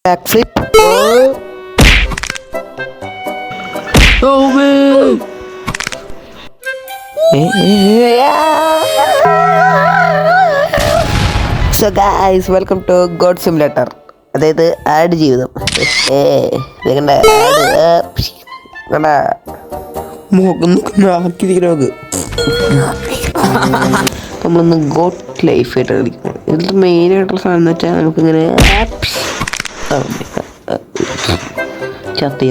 Backflip. Oh man! So guys, welcome to God Simulator. അതായത് add ജീവിതം. കണ്ട മുഖം നമ്മളൊന്ന് ഗോട്ട് ലൈഫ് ആയിട്ട് കളിക്കണം. ഇതിൽ മെയിനായിട്ടുള്ള സാധനം എന്ന് വെച്ചാൽ നമുക്കിങ്ങനെ ചത്ത്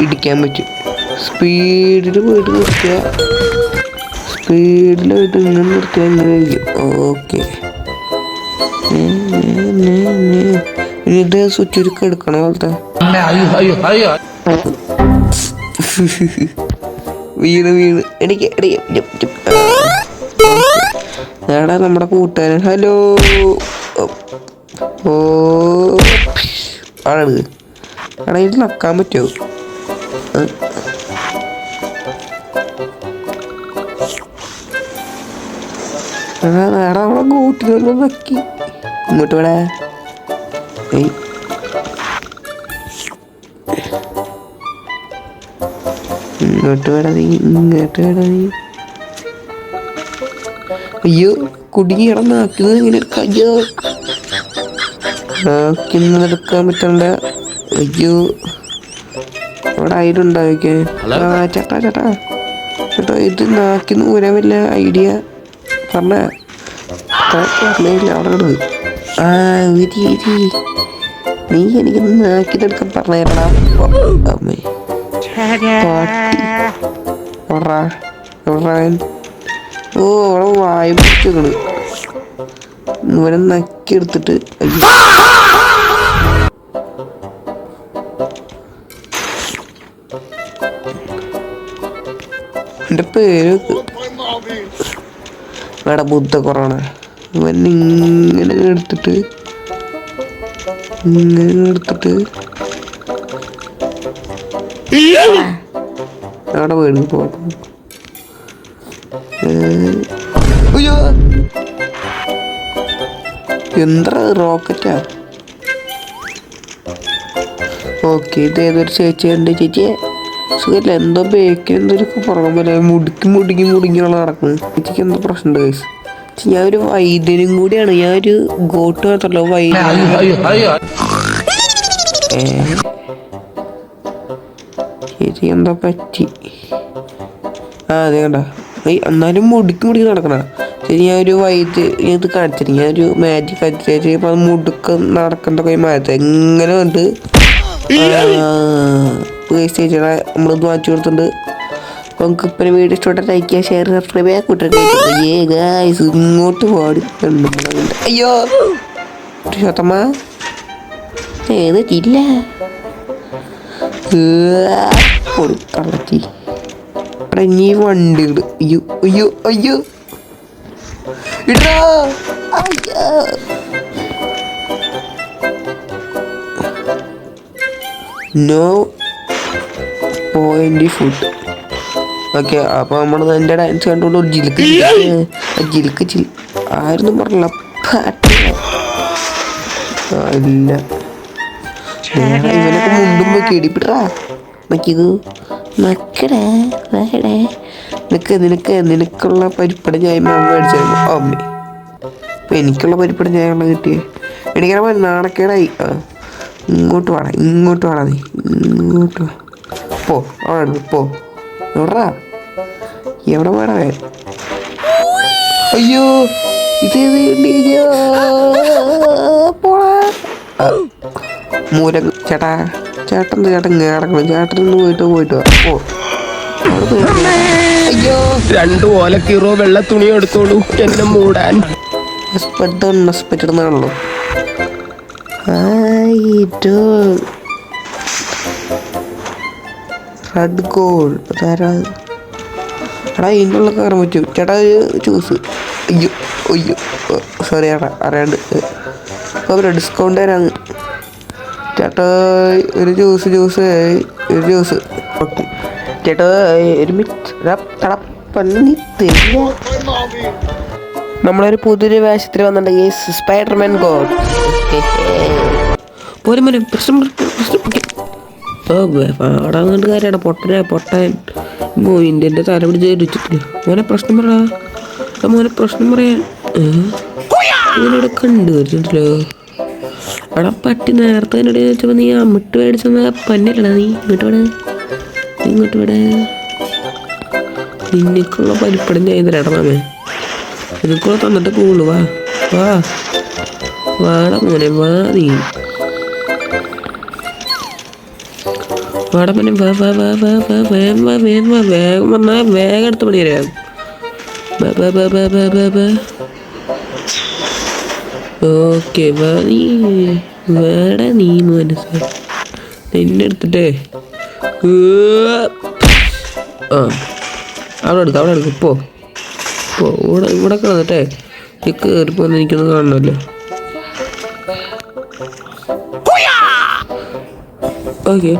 ഇടിക്കാൻ പറ്റും. സ്പീഡിൽ പോയിട്ട് നിർത്തുക, സ്പീഡിൽ പോയിട്ട് ഇങ്ങനെ നിർത്തുക, ഇങ്ങനെ കഴിക്കും. ഓക്കെ, ഇത് ചുരുക്കം എടുക്കണം പോലത്തെ വീണ് എനിക്ക് എടാ നമ്മുടെ കൂട്ടുകാരൻ. ഹലോ, ഓ ആള് എടാ ഇത് നക്കാൻ പറ്റുമോ? എടാ നമ്മളെ കൂട്ടിലൊന്നും നക്കി. ഇങ്ങോട്ട് വേടാ, ഇങ്ങോട്ട് വേടാ നീ, ഇങ്ങോട്ട് വേടാ നീ. അയ്യോ കുടുങ്ങി കിടന്നാക്കുന്നത് ഇങ്ങനെ എടുക്കാം. അയ്യോ നാക്കുന്നത് എടുക്കാൻ പറ്റണ്ട. അയ്യോ അവിടെ ഐഡിയ ഉണ്ടാവിക്കേ. ചേട്ടാ ചേട്ടാ ചേട്ടാ ഇത് നാക്കിന്ന് ഊരാൻ വല്ല ഐഡിയ പറഞ്ഞില്ല. അവിടെ കിടന്ന് നീ എനിക്ക് നാക്കിന്നെടുക്കാൻ പറഞ്ഞേരടാ. അമ്മേ ഓ അവിടെ വായ പിടിച്ചേക്കണ്. ഇവനെ നക്കി എടുത്തിട്ട് എൻ്റെ പേര് വേടെ ബുദ്ധ കൊറോണ. ഇവൻ ഇങ്ങനെ എടുത്തിട്ട് അവിടെ വീട് പോകണം. അയ്യോ എന്താ റോക്കറ്റാ? ഓക്കെ, ഇത് ഏതൊരു ചേച്ചിയുണ്ട്. ചേച്ചിയെ സുഖമില്ല, എന്തോ ബേക്കിൽ എന്തൊരു പുറകെ പോലെ മുടുങ്ങിയുള്ള നടക്കുന്നത്. ചേച്ചിക്ക് എന്തോ പ്രശ്നമുണ്ട് ഗൈസ്. ഞാനൊരു വൈദ്യനും കൂടിയാണ്, ഞാനൊരു ഗോട്ട് മാത്രമല്ല വൈദ്യനും. ചേച്ചി എന്തോ പറ്റി. അതെ കണ്ട, എന്നാലും മുടുക്കി നടക്കണ. ശരി, ഞാനൊരു ഇത് കാണിച്ചിട്ട് ഞാനൊരു മാജിക് കാണിച്ചു. ഇപ്പം അത് മുടുക്ക നടക്കണ്ടൊക്കെ മാറ്റി എങ്ങനെ ഉണ്ട് ചേച്ചിയുടെ നമ്മളിത് മാറ്റി കൊടുത്തിട്ടുണ്ട്. അപ്പം നമുക്ക് ഇപ്പം വീഡിയോ ഇഷ്ടപ്പെട്ട ലൈക്ക് ചെയ്യുക, ഷെയർ, സബ്സ്ക്രൈബ് ചെയ്യുക, കൂട്ടുകാർ. ഇങ്ങോട്ട് പാടി. അയ്യോ ശതമ്മ ചെയ്തിട്ടില്ല കള്ളച്ചി. അവിടെ ഇനി വണ്ടി ഇട്. അയ്യോ അയ്യോ അയ്യോ ഇടാ. No point food. ഓക്കെ, അപ്പോൾ നമ്മൾ എൻ്റെ ഡാൻസ് കണ്ടുകൊണ്ട് ഒരു ജിൽക്ക് ആയിരുന്നു പറഞ്ഞില്ല. ഇല്ല ഇവനൊക്കെ മുണ്ടും പോയി കേടിപ്പിട്ടാ നക്കിയത് നക്കടേ. നിനക്കുള്ള പരിപ്പട ചായ മേടിച്ചായിരുന്നു അമ്മേ. അപ്പം എനിക്കുള്ള പരിപ്പട ചായകളെ കിട്ടിയേ എനിക്കറിയാൻ നാണക്കേടായി. ഇങ്ങോട്ട് വാടാ നീ, ഇങ്ങോട്ട് വാ. പോ അവിടെ പോ. എവിടാ എവിടെ വേടാ? അയ്യോ ഇത് പോടാ മൂലം. ചേട്ടൻ കേടക്കണം. ചേട്ടനൊന്ന് പോയിട്ട് വാ. ഓ അയ്യോ 2 ഓലക്കീറോ വെള്ള തുണി എടുത്തോളൂ എന്നെ മൂടാൻ. ഹോസ്പിറ്റലിന്നാണല്ലോ. റെഡ് ഗോൾഡ് അതാരാ? എടാ ഇതിനുള്ള കയറാൻ പറ്റും ചേട്ടാ. ജ്യൂസ്. അയ്യോ അയ്യോ സോറി ചേട്ടാ, അറിയാണ്ട്. അപ്പോൾ ഡിസ്കൗണ്ട് തരാന്ന് ചേട്ടാ. ഒരു ജ്യൂസ്. ഓക്കെ ചേട്ടാ, ഒരു മിനിറ്റ് തരില്ല. നമ്മളൊരു പുതിയൊരു വേഷത്തിൽ വന്നിട്ടുണ്ടെങ്കിൽ സ്പൈഡർമാൻ ഗോഡ്. ഒരു മോനെ പ്രശ്നം പാടാന്നുകൊണ്ട് കാര്യമാണ് പൊട്ടൻ മോയിൻ്റെ എൻ്റെ തല പിടിച്ച് ഇടിച്ചിട്ടില്ല മോനെ പ്രശ്നം പറ മോനെ പ്രശ്നം പറയാൻ ഇവനോട് കണ്ടു വരിച്ചിട്ടില്ലോ എടാ പട്ടി നേരത്തെ എന്നോട് ചോദിച്ചപ്പോൾ നീ അമ്മിട്ട് മേടിച്ചെന്ന പന്നല്ലടാ നീ ഇങ്ങോട്ട് വിട നിനക്കുള്ള പരിപ്പടം ഞാൻ തരാടാ മാമേ നിനക്കുള്ള തന്നിട്ട് പോകുള്ളൂ വാടാ മോനെ വാ നീ വാടാ മോനെ വേഗം വന്നാ വേഗം എടുത്ത് പണി തരാം ഓക്കെ വാ നീ വേടാ നീ മനസ്സ് നിന്നെ എടുത്തിട്ടേ അവിടെ എടുക്കും പോ ഇവിടെ കിടന്നിട്ടേ നീ കയറിപ്പോന്ന് എനിക്കൊന്ന് കാണണമല്ലോ ഓക്കെ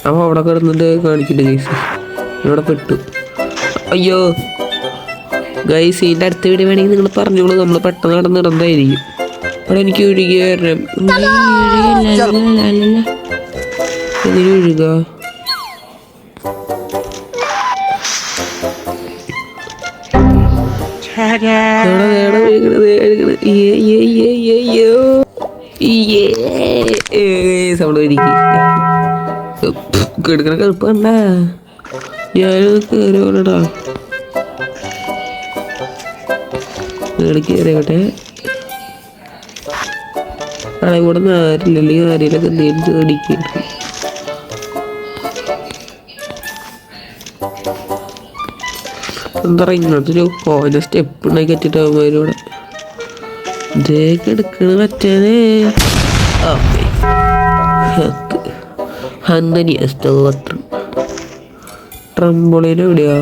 അപ്പോൾ അവിടെ കിടന്നിട്ട് കാണിക്കില്ല ഗൈസ് ഇവിടെ പെട്ടു അയ്യോ ഗൈസ് ഇതിൻ്റെ അടുത്ത വീഡിയോ വേണമെങ്കിൽ നിങ്ങൾ പറഞ്ഞോളൂ നമ്മൾ പെട്ടെന്ന് നടന്നിടുന്നതായിരിക്കും അവിടെ എനിക്ക് ഒഴുകി വരണം എന്തിനു ഒഴുക കിടക്കണ കറുപ്പ് കണ്ട ഞാനത് കയറി പോലടാ കയറിയോട്ടെ ആളെ കൂടെ ആരില്ലല്ലേ ആരെയിലൊക്കെ എന്തെങ്കിലും അടിക്കും എന്താ പറയുക ഇങ്ങനത്തെ ഒരു കോന സ്റ്റെപ്പ് ഉണ്ടാക്കി വെച്ചിട്ടാകുമ്പോഴൂടെ ഇതേക്ക് എടുക്കണ മറ്റേനെ ട്രംബോളിന് എവിടെയാ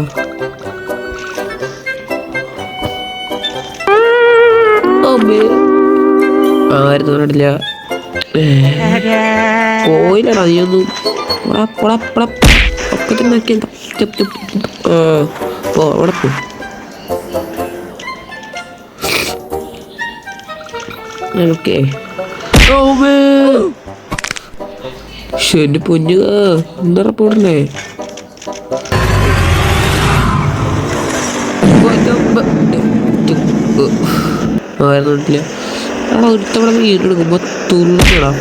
ആരും കണ്ടില്ല പോയില്ലടാ നീയൊന്നും ഒക്കെ തന്നെ പോ അവിടെ പോ ഓക്കെ എന്റെ പൊന്നു എന്താ പോടണേ ആയിരുന്നില്ല അവിടെ ഒരുത്തവിടെ വീടെടുക്കുമ്പോ തുള്ളിടാം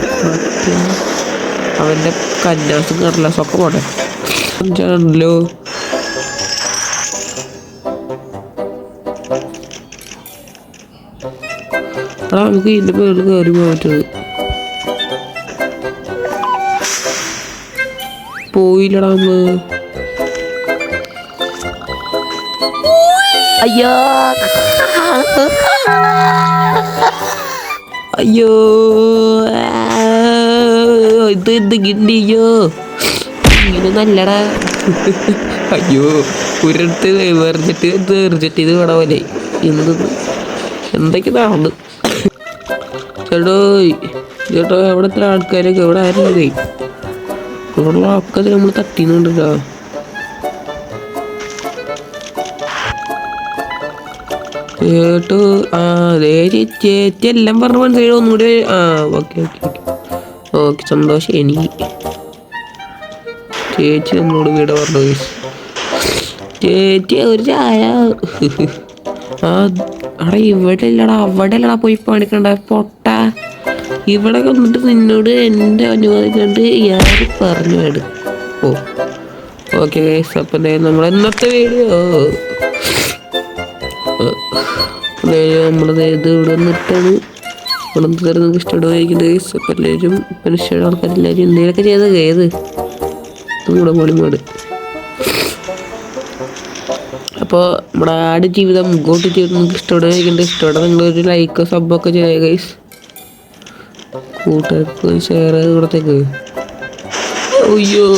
അവന്റെ കന്യാസും കടലാസും ഒക്കെ പോട്ടെ ല്ലോ എടാ നമുക്ക് ഇതിന്റെ പേരിൽ കയറി പോകാൻ പറ്റുന്നത് പോയില്ലടാ നമ്മള് അയ്യോ അയ്യോ ഇത് എന്ത് കിണ്ടിയോ ഇങ്ങനെ നല്ലടാ അയ്യോ ഒരിടത്ത് വെറിച്ചിട്ട് തീർച്ചിട്ട് ഇത് വേണ പോലെ ഇന്ന് എന്തൊക്കെ നടന്നു ചേട്ടോ എവിടെ ഇത്ര ആൾക്കാരൊക്കെ എവിടെ ആരുന്നതേ ഇവിടെയുള്ള ആൾക്കാർ നമ്മൾ തട്ടിന്നുണ്ടല്ലോ ചേട്ടോ അതേ ചേച്ചി എല്ലാം പറഞ്ഞ മനസ്സിലായി ഒന്നുകൂടി ഓക്കെ സന്തോഷം എനിക്ക് ചേച്ചി നമ്മളോട് വീട് പറഞ്ഞു ചേച്ചി ഒരു ചായ അവിടെ ഇവിടെ ഇല്ലടാ അവിടെ അല്ലടാ പോയി പണിക്കണ്ട പൊട്ട ഇവിടെ വന്നിട്ട് നിന്നോട് എൻ്റെ അനുവാദിച്ചുകൊണ്ട് ഇയാൾ പറഞ്ഞു വേണം ഓക്കെ അപ്പം നമ്മൾ ഇന്നത്തെ വീഡിയോ നമ്മളത് ഇത് ഇവിടെ നിർത്താണ് ഇവിടെ തരം നമുക്ക് ഇഷ്ടപ്പെടുമായിരിക്കുന്നത് അപ്പം എല്ലാവരും മനുഷ്യരുടെ ആൾക്കാരെല്ലാവരും എന്തെങ്കിലുമൊക്കെ ചെയ്തത് ഏത് നമ്മുടെ മോളിമാട് അപ്പോൾ നമ്മുടെ ആട് ജീവിതം മുമ്പോട്ട് ചെയ്ത് നിങ്ങൾക്ക് ഇഷ്ടപ്പെടുമായിരിക്കുന്നുണ്ട് ഇഷ്ടപ്പെടാൻ നിങ്ങളൊരു ലൈക്കോ സബ്ബൊക്കെ ചെയ്യുക ഗൈസ് കൂട്ടുകാർക്ക് ഷെയർ ചെയ്ത് കൊടുത്തേക്ക് അയ്യോ